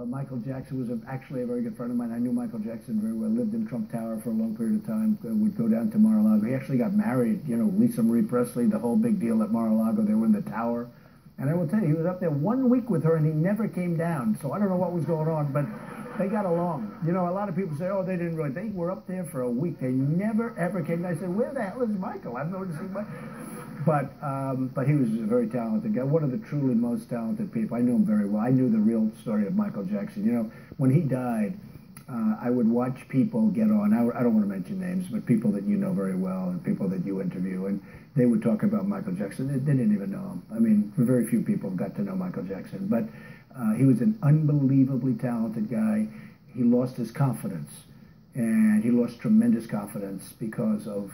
Michael Jackson was actually a very good friend of mine. I knew Michael Jackson very well. Lived in Trump Tower for a long period of time. Would go down to Mar-a-Lago. He actually got married. You know, Lisa Marie Presley, the whole big deal at Mar-a-Lago. They were in the tower. And I will tell you, he was up there 1 week with her, and he never came down. So I don't know what was going on, but they got along. You know, a lot of people say, oh, they didn't really. They were up there for a week. They never, ever came down. I said, where the hell is Michael? I've never seen Michael. But he was a very talented guy, one of the truly most talented people. I knew him very well. I knew the real story of Michael Jackson. You know, when he died, I would watch people get on. I don't want to mention names, but people that you know very well and people that you interview, and they would talk about Michael Jackson. They didn't even know him. I mean, very few people got to know Michael Jackson, but he was an unbelievably talented guy. He lost his confidence. And he lost tremendous confidence because of,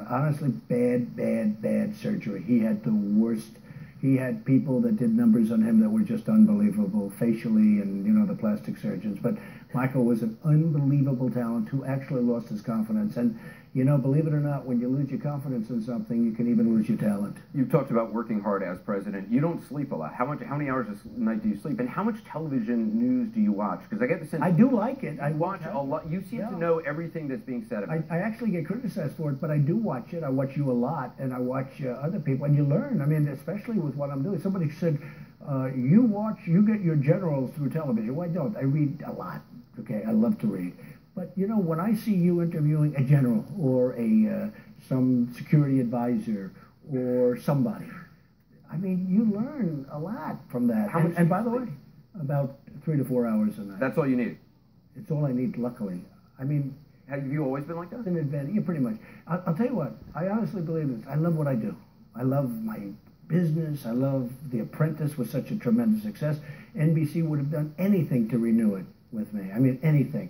honestly, bad surgery. He had the worst. He had people that did numbers on him that were just unbelievable, facially, and, you know, the plastic surgeons. But Michael was an unbelievable talent who actually lost his confidence. And, you know, believe it or not, when you lose your confidence in something, you can even lose your talent. You've talked about working hard as president. You don't sleep a lot. How many hours a night do you sleep? And how much television news do you watch? Because I get the sense I do like it. I watch a lot. You seem to know everything that's being said about it. I actually get criticized for it, but I do watch it. I watch you a lot, and I watch other people, and you learn. I mean, especially with what I'm doing. Somebody said, you get your generals through television. Well, I don't. I read a lot. Okay, I love to read. But, you know, when I see you interviewing a general or some security advisor or somebody, I mean, you learn a lot from that. And by the way, about 3 to 4 hours a night. That's all you need? It's all I need, luckily. I mean... Have you always been like that? It's an advantage. Yeah, pretty much. I'll tell you what, I honestly believe this. I love what I do. I love my business. I love The Apprentice was such a tremendous success. NBC would have done anything to renew it with me. I mean, anything.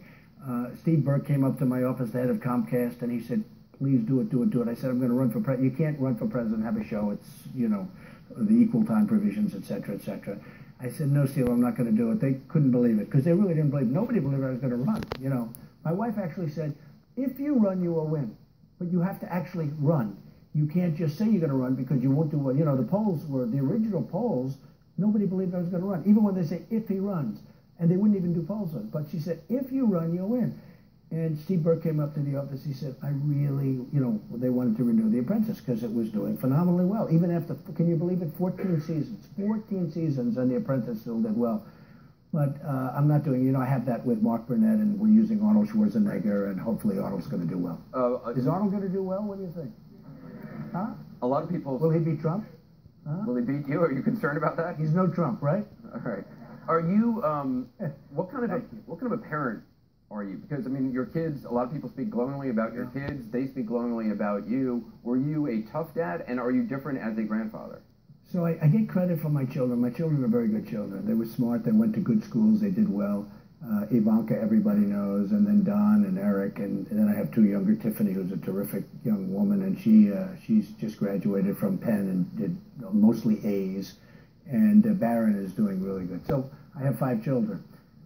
Steve Burke came up to my office, the head of Comcast, and he said, please do it, do it, do it. I said, I'm going to run for president. You can't run for president and have a show. It's, you know, the equal time provisions, et cetera, et cetera. I said, no, Steve, I'm not going to do it. They couldn't believe it because they really didn't believe. Nobody believed I was going to run, you know. My wife actually said, if you run, you will win. But you have to actually run. You can't just say you're going to run because you won't do well. You know, the polls were, the original polls, nobody believed I was going to run. Even when they say, if he runs. And they wouldn't even do polls on it. But she said, if you run, you'll win. And Steve Burke came up to the office. He said, I really, you know, they wanted to renew The Apprentice because it was doing phenomenally well. Even after, can you believe it, 14 seasons. 14 seasons, and The Apprentice still did well. But I'm not doing, you know, I have that with Mark Burnett, and we're using Arnold Schwarzenegger, and hopefully Arnold's going to do well. Is Arnold going to do well? What do you think? Huh? A lot of people... Will he beat Trump? Huh? Will he beat you? Are you concerned about that? He's no Trump, right? All right. Are you, what kind of a parent are you? Because, I mean, your kids, a lot of people speak glowingly about your kids. They speak glowingly about you. Were you a tough dad, and are you different as a grandfather? So I get credit for my children. My children are very good children. They were smart. They went to good schools. They did well. Ivanka, everybody knows, and then Don and Eric, and then I have 2 younger, Tiffany, who's a terrific young woman, and she's just graduated from Penn and did mostly A's. And Barron is doing really good. So I have 5 children.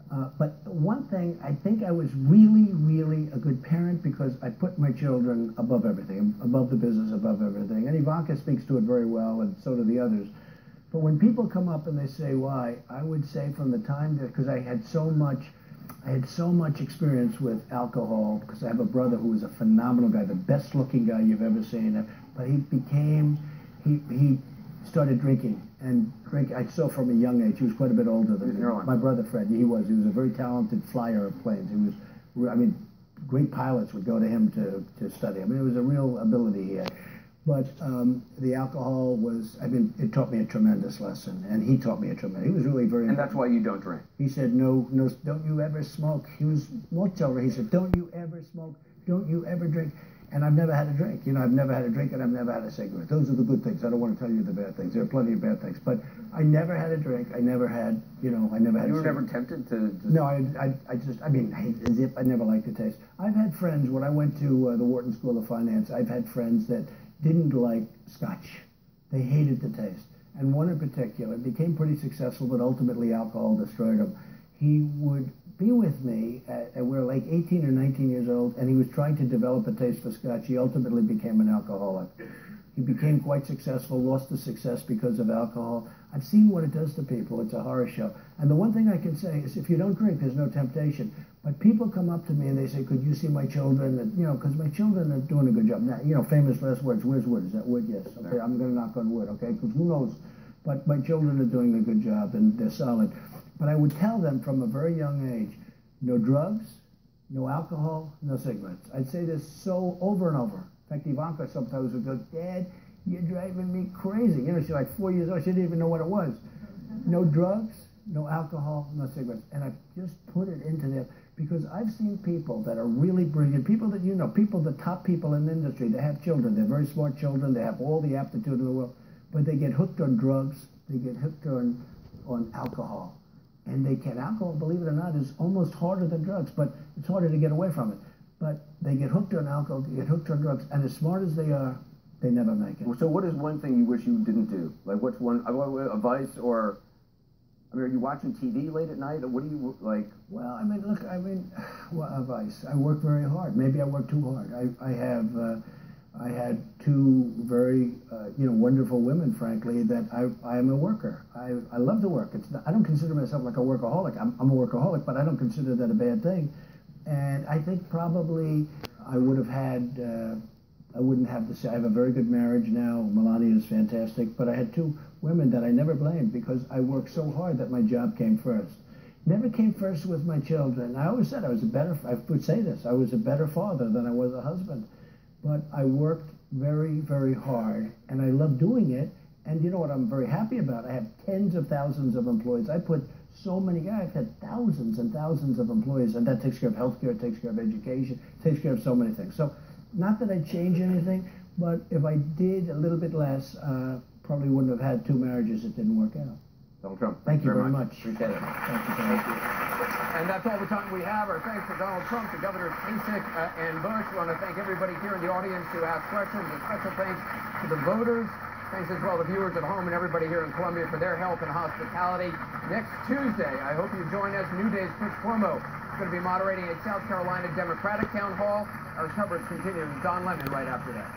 But one thing, I think I was really a good parent because I put my children above everything, above the business, above everything. And Ivanka speaks to it very well, and so do the others. But when people come up and they say why, I would say from the time that, because I had so much experience with alcohol, because I have a brother who was a phenomenal guy, the best looking guy you've ever seen. But he started drinking. And I saw from a young age. He was quite a bit older than me. My brother Fred, he was a very talented flyer of planes. He was, I mean, great pilots would go to him to study. I mean, it was a real ability he had. But the alcohol was, I mean, it taught me a tremendous lesson, and he taught me a tremendous. He was really very. And that's why you don't drink. He said, no, don't you ever smoke. He was much older. He said, don't you ever smoke. Don't you ever drink. And I've never had a drink. You know, I've never had a drink, and I've never had a cigarette. Those are the good things. I don't want to tell you the bad things. There are plenty of bad things. But I never had a drink. I never had, you know, I never had. You were never tempted to? No, I mean, zip. I never liked the taste. I've had friends when I went to the Wharton School of Finance. I've had friends that didn't like Scotch. They hated the taste. And one in particular became pretty successful, but ultimately alcohol destroyed him. He would be with me, and we were like 18 or 19 years old, and he was trying to develop a taste for Scotch. He ultimately became an alcoholic. He became quite successful, lost the success because of alcohol. I've seen what it does to people. It's a horror show. And the one thing I can say is if you don't drink, there's no temptation. But people come up to me and they say, could you see my children? And, because my children are doing a good job. Now, famous last words. Where's wood? Is that wood? Yes. Okay, I'm going to knock on wood, okay? Because who knows? But my children are doing a good job and they're solid. But I would tell them from a very young age, no drugs, no alcohol, no cigarettes. I'd say this so over and over. In fact, Ivanka sometimes would go, Dad, you're driving me crazy. She's like 4 years old. She didn't even know what it was. No drugs, no alcohol, no cigarettes. And I just put it into them because I've seen people that are really brilliant, people that people, the top people in the industry, they have children. They're very smart children. They have all the aptitude in the world. But they get hooked on drugs. They get hooked on alcohol. And alcohol, believe it or not, is almost harder than drugs, but it's harder to get away from it. But they get hooked on alcohol, they get hooked on drugs, and as smart as they are, they never make it. So what is one thing you wish you didn't do? Like what's one, a vice or, are you watching TV late at night? Or what do you like? Well, a vice. I work very hard. Maybe I work too hard. I had two very, wonderful women, frankly, that I am a worker. I love to work. I don't consider myself like a workaholic. I'm a workaholic, but I don't consider that a bad thing. And I think probably I would have had, I wouldn't have to say, I have a very good marriage now. Melania is fantastic, but I had two women that I never blamed because I worked so hard that my job came first. Never came first with my children. I always said I would say this, I was a better father than I was a husband. But I worked very, very hard, and I love doing it. And you know what I'm very happy about? I have tens of thousands of employees. I put so many guys. I've had thousands and thousands of employees, and that takes care of healthcare, takes care of education, takes care of so many things. So not that I change anything, but if I did a little bit less, probably wouldn't have had two marriages that didn't work out. Donald Trump. Thank you very much. Appreciate it. Thank you. And that's all the time we have. Our thanks to Donald Trump, to Governors Kasich and Bush. We want to thank everybody here in the audience who asked questions. And special thanks to the voters. Thanks as well to viewers at home and everybody here in Columbia for their help and hospitality. Next Tuesday, I hope you join us. New Day's Chris Cuomo is going to be moderating a South Carolina Democratic town hall. Our coverage continues. Don Lemon right after that.